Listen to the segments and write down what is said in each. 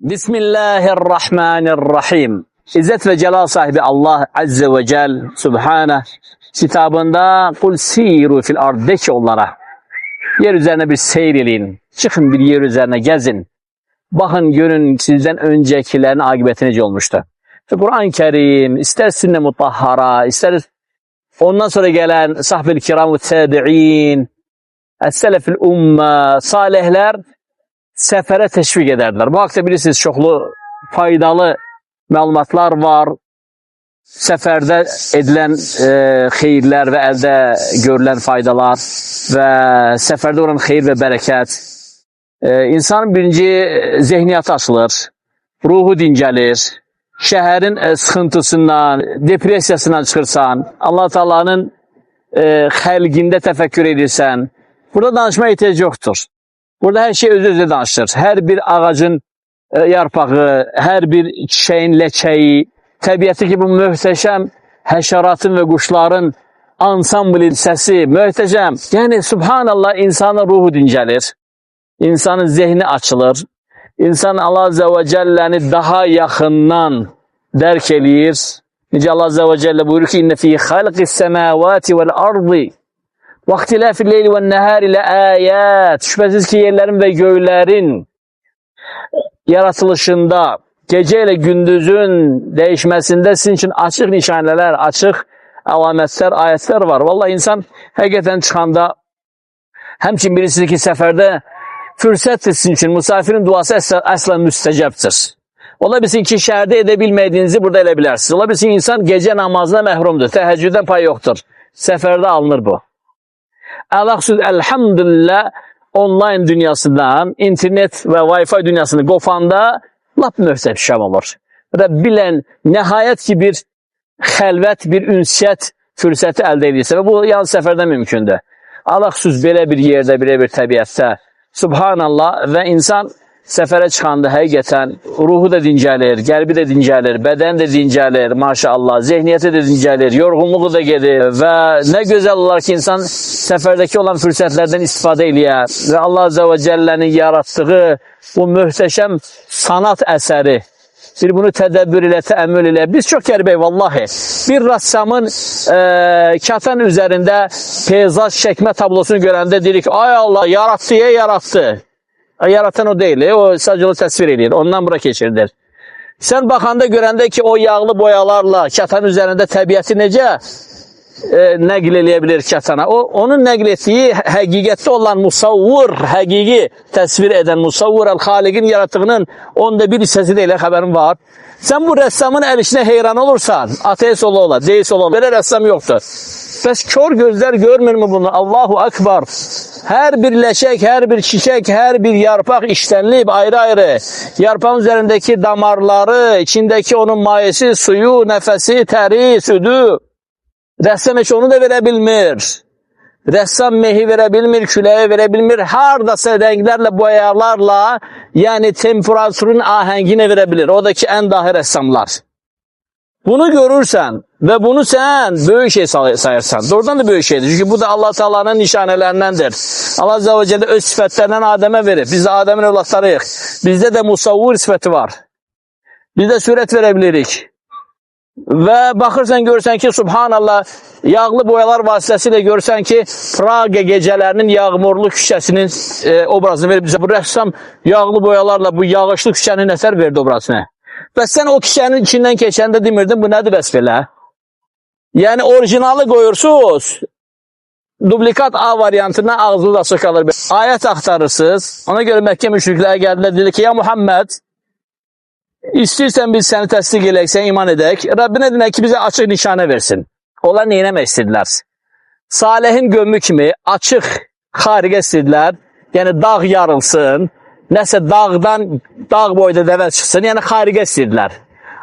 Bismillahirrahmanirrahim. İzzet ve celal sahibi Allah Azze ve Celle Subhaneh kitabında kul siru fil ard, de ki onlara yer üzerine bir seyir edin. Çıkın bir yer üzerine gezin. Bakın görün sizden öncekilerin akıbeti nece olmuştu. Kur'an-ı Kerim ister sünne mutahhara, ister ondan sonra gelen sahbe-i kiram ve tabi'in, es-selefil umme, salihler sefere teşvik ederdiler. Bu hakta bilirsiniz çoklu faydalı məlumatlar var. Seferde edilen xeyirler ve elde görülen faydalar ve seferde olan xeyir ve bereket. İnsanın birinci zihniyatı açılır, ruhu dincəlir, şəhərin sıxıntısından, depresiyasından çıxırsan, Allah Taala'nın xəlqində təfəkkür edirsən. Burada danışma ehtiyac yoktur. Burada her şey öz-özə danışır. Her bir ağacın yarpağı, her bir çiçeğin ləçəyi, təbiətdəki bu möhtəşəm həşəratın və quşların ansambli səsi, möhtəşəm. Yəni, subhanallah, insanın ruhu dincəlir, insanın zihni açılır, insan Allah Azze ve Celle'ni daha yakından dərk eləyir. Necə Allah Azze ve Celle buyurur ki, İnne fî xalqis semâvâti vel ardı vaxtilâfil leyli ve nehâri ilə əyət. Şübhəsiz ki, yerlərin və göylərin yaratılışında, gece ile gündüzün değişmesinde sizin için açık nişaneler, açık alametler, ayetler var. Vallahi insan hakikaten çıkanda, həmçin bilirsiniz ki, seferde fürsətdir sizin için. Misafirin duası əsla müstəcəbdir. Ola bilsin ki, şəhərdə edə bilmədiyinizi burada elə bilərsiniz. Ola bilsin insan gece namazına məhrumdur, təheccüdən pay yoktur. Seferde alınır bu. Ələxsüz, elhamdülillah, online dünyasından, internet ve Wi-Fi dünyasını qofanda lap möhtəşəm olur. Və bilən, nəhayət ki, bir xəlvət, bir ünsiyyət fürsəti əldə edirsə və bu yalnız səfərdə mümkündür. Ələxsüz belə bir yerdə, belə bir təbiətdə, subhanallah, və insan səfərə çıxanda həqiqətən ruhu da dincəlir, qəlbi də dincəlir, bədən də dincəlir, maşallah, zehniyyəti də dincəlir, yorğunluğu da gedir və nə gözəl olar ki, insan səfərdəki olan fürsətlərdən istifadə eləyər və Allah Azze ve Celle'nin yaratdığı bu möhtəşəm sanat əsəri, bir bunu tədəbbür ilə, təəmmül ilə. Biz çox qəribəyik, vallahi. Bir rassamın katan üzərində peyzaj çəkmə tablosunu görəndə deyirik ki, ay Allah, yarattı, yarattı. Yaratan o değil, o sadece onu təsvir edir, ondan bura keçirilir. Sen baxanda görəndə ki, o yağlı boyalarla katan üzərində təbiəti necə nəql eləyə bilir katana? Onun nəql etdiyi həqiqətdə olan musavvur, həqiqi təsvir edən musavvur, xaliqin yarattığının onda bir hissəsi də elə xəbərin var. Sen bu rəssamın əl işinə heyran olursan, ateist ola, deist ola, belə rəssam yoxdur. Bəs kör gözler görmür mü bunu? Allahu Akbar. Her bir leşek, her bir çiçek, her bir yarpak işlenilip ayrı-ayrı. Yarpağın üzerindeki damarları, içindeki onun mayesi, suyu, nefesi, teri, südü. Rəssam heç onu da verə bilmir. Rəssam mehi verə bilmir, küləyə verə bilmir. Hardasa rənglərlə, boyalarla, yəni temperaturun ahəngini verə bilir. Oradakı ən dahi rəssamlar. Bunu görürsən və bunu sən böyük şey sayırsan. Doğrudan da böyük şeydir. Çünki bu da Allah Taala'nın nişanələrindəndir. Allah Azze ve Celle öz sifətlərindən Adəmə verir. Biz də Adəmin evlatlarıyıq. Bizdə də musavvur sifəti var. Biz də surət verə bilirik. Və baxırsan, görürsən ki, subhanallah, yağlı boyalar vasitəsilə görürsən ki, Praga gecələrinin yağmurlu küçəsinin obrazını verib bizə. Bu rəssam yağlı boyalarla bu yağışlı küçənin əsər verdi obrazını. Və sən o kişinin içindən keçəndə demirdin, bu nədir bəs belə? Yəni, orijinalı qoyursunuz, dublikat A variantından ağzınız açıq qalır. Ayət axtarırsınız, ona görə Məkkə müşrikləri gəldilər, dedi ki, ya Muhammed, İstəyirsən biz səni təsdiq eləyək, sən iman edək. Rabbinə demək ki, bizə açıq nişanə versin. Onlar neynəmək istədilər? Salihin gömü kimi açıq xariqə istədilər. Yəni dağ yarılsın, nəsə dağdan, dağ boyda dəvə çıxsın. Yəni xariqə istədilər.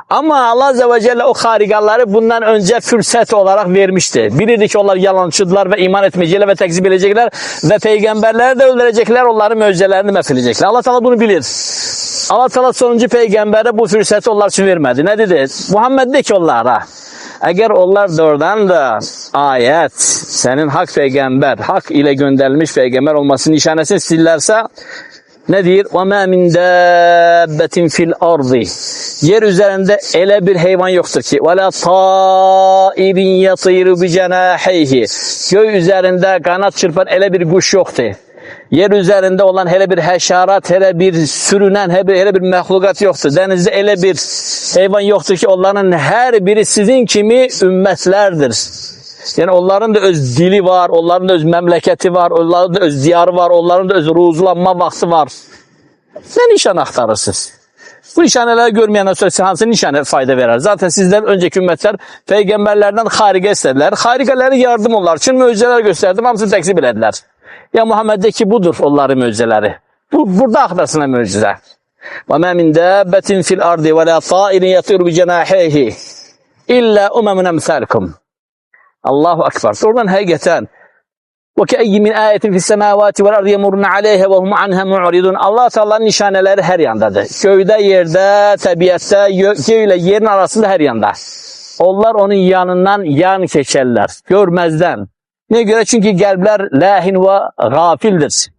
Amma Allah Azze ve Celle o xariqaları bundan öncə fürsət olaraq vermişdi. Bilirdi ki, onlar yalancıdırlar və iman etməyəcəklər və təqzib edəcəklər və peyğəmbərləri də öldürəcəklər, onların möcüzələrini məhv edəcəklər. Allah Teala bunu bilir. Allah Teala sonuncu peyğəmbərə bu fürsəti onlar üçün vermədi. Nə dedi? Muhammed de ki onlara, əgər onlar doğrudan da ayət, sənin haqq peyğəmbər, haqq ilə göndərilmiş peyğəmbər olmasının nişanəsini istəyirlərsə, Ne deyir? وَمَا مِنْ دَابَّةٍ فِي الْأَرْضِ Yer üzerinde ele bir heyvan yoktur ki. وَلَا طَائِرٍ يَطِيرُ بِجَنَاحَيْهِ Göy üzerinde kanat çırpan ele bir kuş yoktur. Yer üzerinde olan hele bir həşərat, hele bir sürünen, hele bir məxluqat yoktur. Denizde ele bir heyvan yoktur ki onların her biri sizin kimi ümmətlərdir. Yani onların da öz dili var, onların da öz memleketi var, onların da öz diyarı var, onların da öz ruzulanma vakti var. Ne nişan aktarırsınız? Bu nişaneleri görmeyenden sonra hansı nişane fayda verir? Zaten sizden önceki ümmetler peygamberlerden harika istediler. Harikaları yardım onlar için mucizeler gösterdim, hamısını tekzip ettiler. Ya Muhammed'deki budur onların mucizeleri. Burada aktarsına mucize. وَمَا مِنْ دَابَّةٍ فِي الْأَرْضِ وَلَا طَائِرٍ يَطِيرُ بِجَنَاحَيْهِ إِلَّا أُمَمٌ أَمْثَالُكُمْ Allahu Ekber. Oradan hakikaten وَكَأَيِّ مِنْ آيَةٍ فِي السَّمَاوَاتِ وَالْأَرْضِ يَمُرُّونَ عَلَيْهَا وَهُمْ عَنْهَا مُعْرِضُونَ Allah Teala'nın nişaneleri her yandadır. Köyde, yerde, tabiatta, göyle yerin arasında her yanda. Onlar onun yanından yan geçerler. Görmezden. Ne göre? Çünkü kalpler lahin ve gafildir.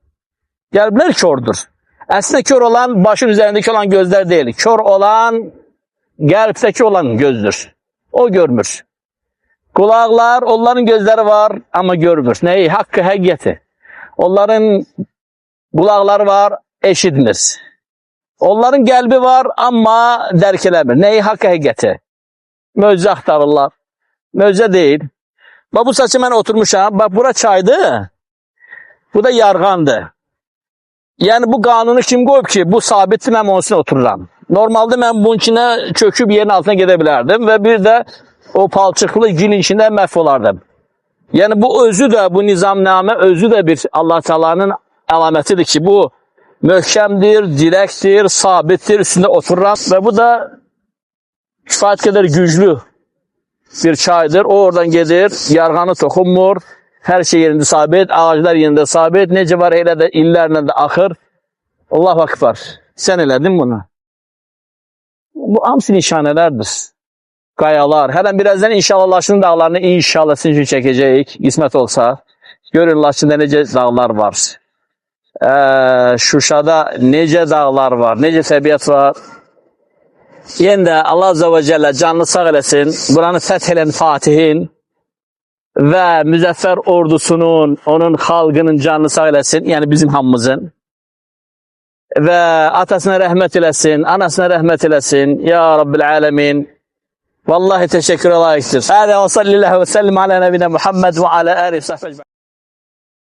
Kalpler kördür. Aslında kör olan başın üzerindeki olan gözler değil. Kör olan kalpteki olan gözdür. O görmür. Kulaklar, onların gözleri var ama görmür. Neyi? Hakkı, hakikati. Onların kulakları var, eşitmir. Onların kalbi var ama derk eləmir. Neyi? Hakkı, hakikati. Möcüze aktarırlar. Möcüze değil. Bak bu saçı ben oturmuşam. Bak bura çaydı. Bu da yarğandı. Yani bu kanunu kim koyup ki? Bu sabitli, ben onun üstüne otururam. Normalde ben bunun içine çöküp yerin altına gidebilirdim ve bir de o palçıklı gilin içinde məhv olardım. Yani bu özü de, bu nizamname özü de bir Allah Teala'nın alametidir ki bu möhkemdir, direktir, sabittir, üstünde otururam ve bu da kifayet kadar güçlü bir çaydır. O oradan gelir, yarğanı toxunmur, her şey yerinde sabit, ağaçlar yerinde sabit, nece var elə de illerle de axır. Allahu Ekber. Sen elədin bunu. Bu hamısı nişanelerdir. Qayalar. Hədən birazdan inşallah Laçının dağlarını inşallah sizin üçün çəkəcəyik. Qismət olsa. Görün Laçında necə dağlar var. Şuşada necə dağlar var. Necə təbiət var. Yenə də Allah Azze ve Celle canlı sağ eləsin. Buranı fəth elən Fatihin və müzəffər ordusunun, onun xalqının canlı sağ eləsin. Yəni bizim hamımızın. Və atasına rəhmət eləsin. Anasına rəhmət eləsin. Ya Rabbil Alemin. Vallahi teşekkür layıktır. Hâdâ ve sallallahu ve sellem ala nebine Muhammed ve ala âlihi ve sahbihi.